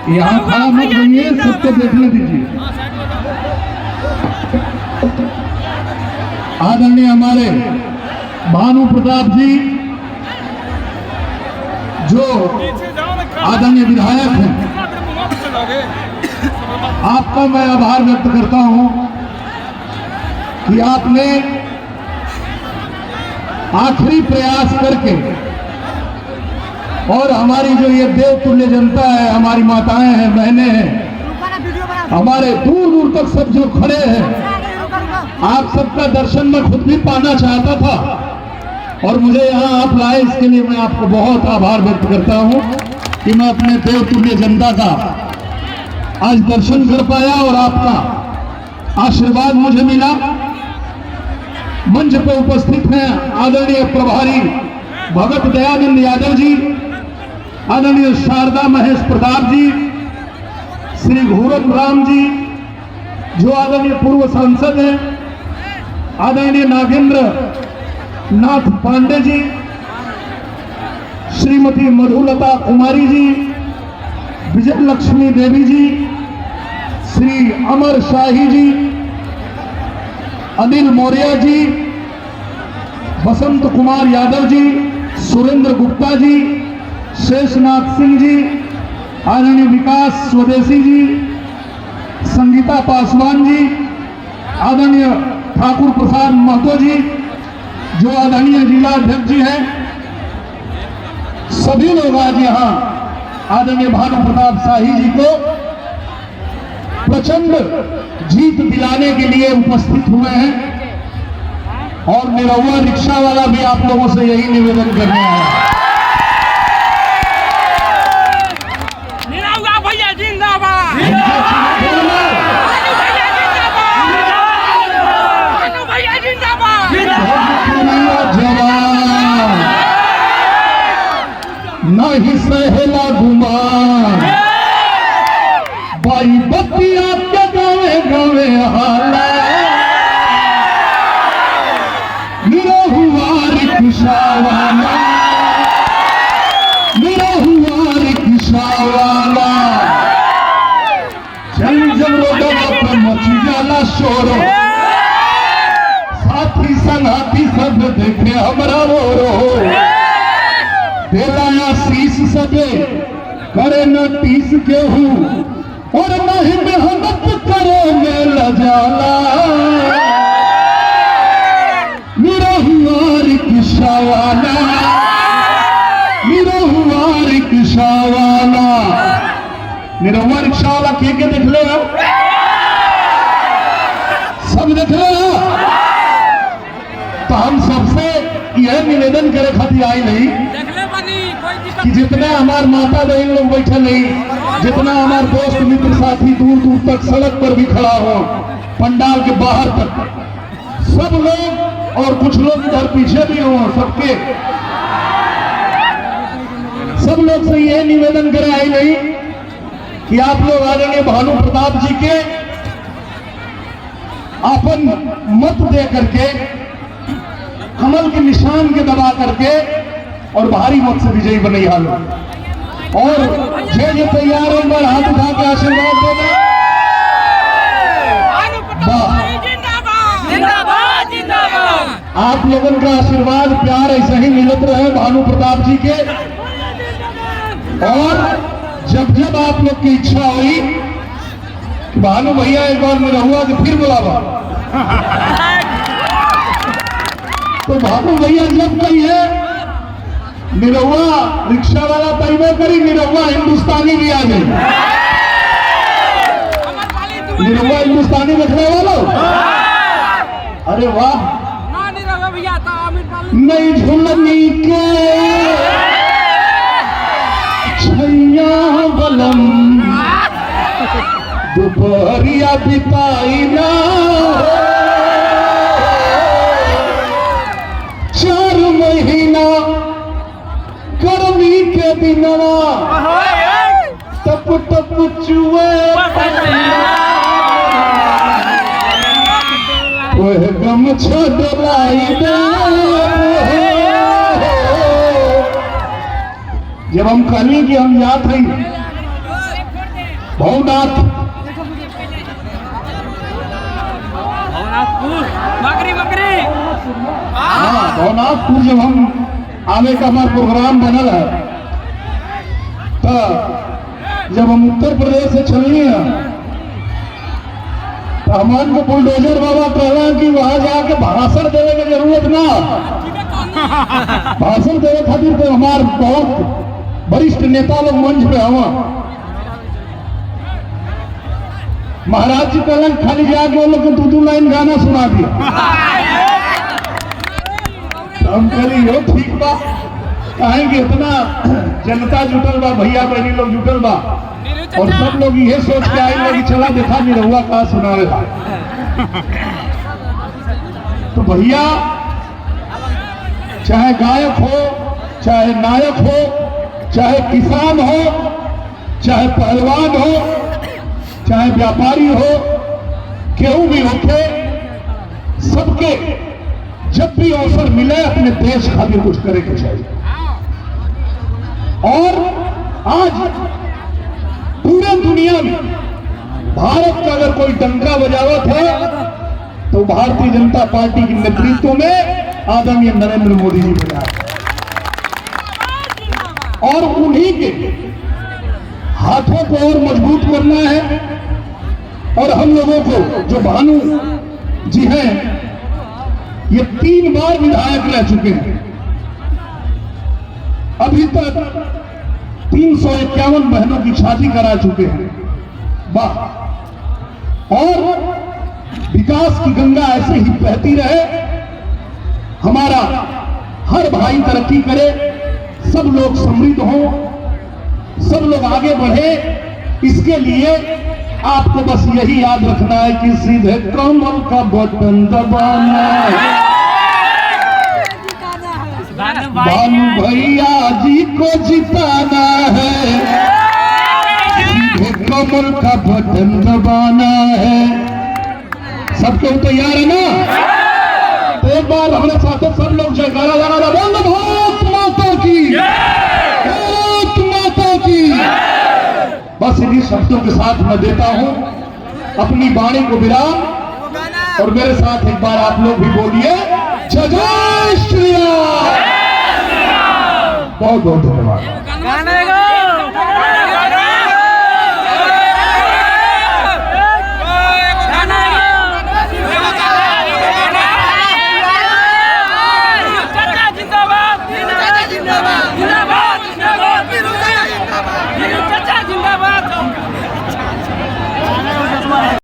यहाँ खड़ा मत रहिए, सबको देखने दीजिए। आदरणीय हमारे भानु प्रताप जी जो आदरणीय विधायक हैं, आपका मैं आभार व्यक्त करता हूं कि आपने आखिरी प्रयास करके और हमारी जो ये देवतुल्य जनता है, हमारी माताएं हैं, बहनें हैं, हमारे दूर दूर तक सब जो खड़े हैं, आप सबका दर्शन मैं खुद भी पाना चाहता था और मुझे यहाँ आप लाए, इसके लिए मैं आपको बहुत आभार व्यक्त करता हूँ कि मैं अपने देवतुल्य जनता का आज दर्शन कर पाया और आपका आशीर्वाद मुझे मिला। मंच पर उपस्थित हैं आदरणीय प्रभारी भगत दयानंद यादव जी, आदरणीय शारदा महेश प्रताप जी, श्री घूरम राम जी जो आदरणीय पूर्व सांसद हैं, आदरणीय नागेंद्र नाथ पांडे जी, श्रीमती मधुलता कुमारी जी, विजय लक्ष्मी देवी जी, श्री अमर शाही जी, अनिल मौर्य जी, बसंत कुमार यादव जी, सुरेंद्र गुप्ता जी, शेषनाथ सिंह जी, आदरणीय विकास स्वदेशी जी, संगीता पासवान जी, आदरणीय ठाकुर प्रसाद महतो जी जो आदरणीय जिला अध्यक्ष जी हैं, सभी लोग आज यहाँ आदरणीय भानु प्रताप शाही जी को प्रचंड जीत दिलाने के लिए उपस्थित हुए हैं और निरहुआ रिक्शा वाला भी आप लोगों से यही निवेदन करने आया है। निरहुआ भैया जिंदाबाद, भानु भैया जिंदाबाद, जवान नहीं सहला गुमान, बाई बतिया के गावे गावे हाला, निरहुआ रिक्शा वाला, निरहुआ रिक्शा वाला, चल जब रोडवा पर मची जाला शोर, साथी संगाती सब देखे हमरा मोरो, देला आशीष सबे करे न टीस के हूँ और नहीं मेहनत करे में लजाला, निरहुआ रिक्शा वाला, निरहुआ रिक्शा वाला, निरहुआ रिक्शा वाला के देख ले, सब देख ले। तो हम सबसे यह निवेदन करे खातिर आई नहीं कि जितना हमार माता बहन लोग बैठे नहीं, जितना हमार दोस्त मित्र साथी दूर दूर तक सड़क पर भी खड़ा हो, पंडाल के बाहर तक सब लोग और कुछ लोग इधर पीछे भी हो, सबके सब लोग से यह निवेदन करे आई नहीं कि आप लोग आदरणीय भानु प्रताप जी के अपन मत दे करके, कमल के निशान के दबा करके और भारी मत से विजयी बनई हाल और जे तैयार है बार हाथ उठा के आशीर्वाद देना। आप लोगों का आशीर्वाद प्यार ऐसे ही मिलत रहे भानु प्रताप जी के, और जब जब आप लोग की इच्छा हुई कि भानु भैया एक बार निरहुआ के फिर बुलावा, तो भानु भैया जब कही है निरहुआ रिक्शा वाला तैयार करी, निरहुआ हिंदुस्तानी भी आ गई, निरहुआ हिंदुस्तानी रखने वालों, अरे वाह, नहीं झुलनी के छैया बलम दोपहरिया बिताई ना, 4 महीना गर्मी के दिनवा टप टप चुए वह गमछा डलाई दे। जब हम कहली कि हम जात हैं भवनाथ बकरी बकरी हाँ भवनाथपुर जब हम आने का हमारा प्रोग्राम बनल है तो जब हम उत्तर प्रदेश से चलनी है तो हमारे को बुलडोजर बाबा कहला कि वहां जाके भाषण देने की जरूरत ना, भाषण देने खातिर तो हमारे बहुत वरिष्ठ नेता लोग मंच पे हवा। महाराज जी कहलन खाली जाके वो लोग दो लाइन गाना सुना दिया। तो हम कहली यो ठीक बा, कहेंगे इतना जनता जुटल बा, भैया बहनी लोग जुटल बा और सब लोग ये सोच के आए कि चला देखा निरहुआ कहा सुनावेगा। तो भैया चाहे गायक हो, चाहे नायक हो, चाहे किसान हो, चाहे पहलवान हो, चाहे व्यापारी हो, केहू भी होके, सबके जब भी अवसर मिले अपने देश खातिर कुछ करे के चाहिए। और आज पूरे दुनिया में भारत का अगर कोई डंका बजावत है तो भारतीय जनता पार्टी के नेतृत्व में आदरणीय नरेंद्र मोदी जी बजा, और उन्हीं के हाथों को और मजबूत करना है। और हम लोगों को जो भानु जी हैं ये 3 बार विधायक रह चुके हैं, अभी तक 351 बहनों की शादी करा चुके हैं। वाह। और विकास की गंगा ऐसे ही बहती रहे, हमारा हर भाई तरक्की करे, सब लोग समृद्ध हों, सब लोग आगे बढ़े। इसके लिए आपको बस यही याद रखना है कि सीधे कमल का बटन दबाना है। भानु भैया जी को जिताना है, सीधे कमल का बटन दबाना है। सबके तैयार है ना? तो एक बार हमारे साथ सब लोग जयकारा लगा बोल भारत माता की, भारत माता की। बस इन्हीं शब्दों के साथ मैं देता हूं अपनी वाणी को विराम, और मेरे साथ एक बार आप लोग भी बोलिए जय जय श्री राम। बहुत बहुत धन्यवाद।